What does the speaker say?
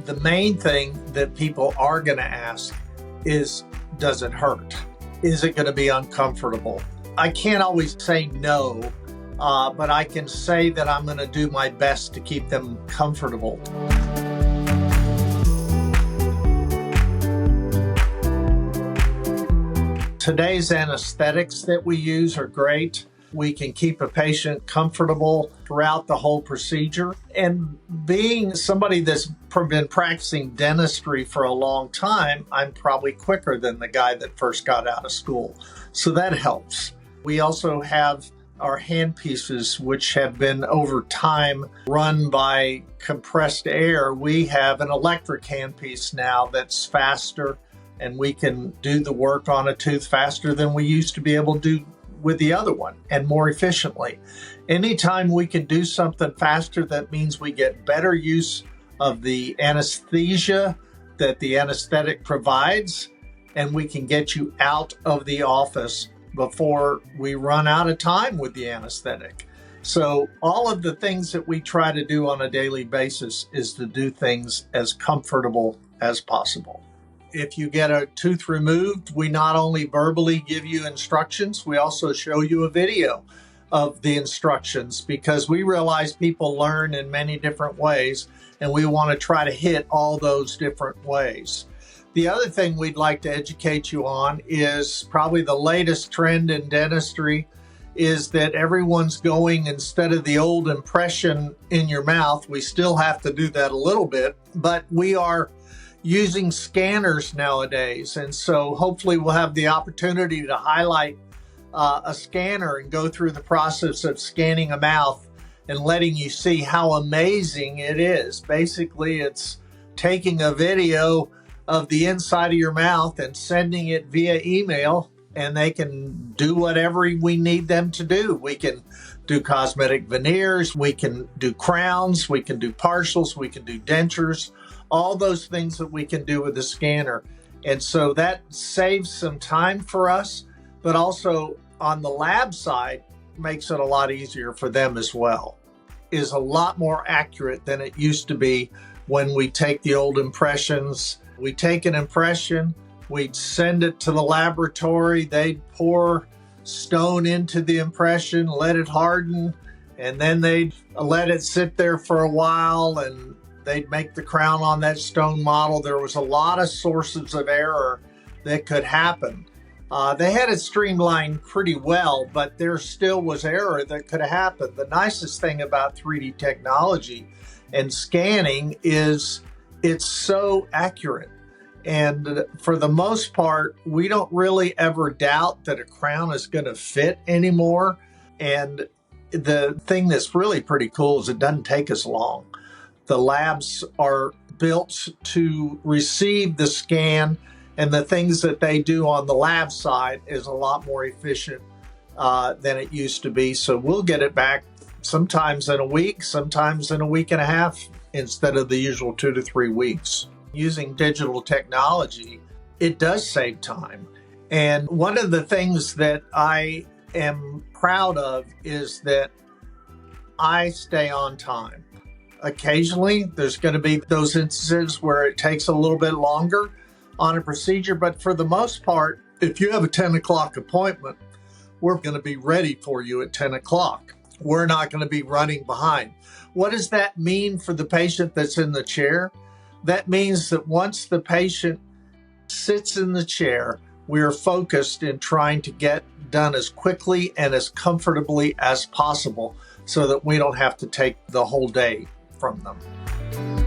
The main thing that people are going to ask is, does it hurt? Is it going to be uncomfortable? I can't always say no, but I can say that I'm going to do my best to keep them comfortable. Today's anesthetics that we use are great. We can keep a patient comfortable throughout the whole procedure. And being somebody that's been practicing dentistry for a long time, I'm probably quicker than the guy that first got out of school. So that helps. We also have our handpieces, which have been over time run by compressed air. We have an electric handpiece now that's faster, and we can do the work on a tooth faster than we used to be able to do with the other one, and more efficiently. Anytime we can do something faster, that means we get better use of the anesthesia that the anesthetic provides, and we can get you out of the office before we run out of time with the anesthetic. So all of the things that we try to do on a daily basis is to do things as comfortable as possible. If you get a tooth removed, we not only verbally give you instructions, we also show you a video of the instructions, because we realize people learn in many different ways, and we want to try to hit all those different ways. The other thing we'd like to educate you on is probably the latest trend in dentistry, is that everyone's going, instead of the old impression in your mouth, we still have to do that a little bit, but we are using scanners nowadays. And so hopefully we'll have the opportunity to highlight a scanner and go through the process of scanning a mouth and letting you see how amazing it is. Basically, it's taking a video of the inside of your mouth and sending it via email, and they can do whatever we need them to do. We can do cosmetic veneers, we can do crowns, we can do partials, we can do dentures, all those things that we can do with the scanner. And so that saves some time for us, but also on the lab side makes it a lot easier for them as well. Is a lot more accurate than it used to be when we take the old impressions. We take an impression, we'd send it to the laboratory, they'd pour stone into the impression, let it harden, and then they'd let it sit there for a while, and they'd make the crown on that stone model. There was a lot of sources of error that could happen. They had it streamlined pretty well, but there still was error that could happen. The nicest thing about 3D technology and scanning is it's so accurate. And for the most part, we don't really ever doubt that a crown is going to fit anymore. And the thing that's really pretty cool is it doesn't take as long. The labs are built to receive the scan, and the things that they do on the lab side is a lot more efficient than it used to be. So we'll get it back sometimes in a week, sometimes in a week and a half, instead of the usual 2 to 3 weeks. Using digital technology, it does save time. And one of the things that I am proud of is that I stay on time. Occasionally, there's going to be those instances where it takes a little bit longer on a procedure, but for the most part, if you have a 10 o'clock appointment, we're going to be ready for you at 10 o'clock. We're not going to be running behind. What does that mean for the patient that's in the chair? That means that once the patient sits in the chair, we are focused in trying to get done as quickly and as comfortably as possible so that we don't have to take the whole day from them.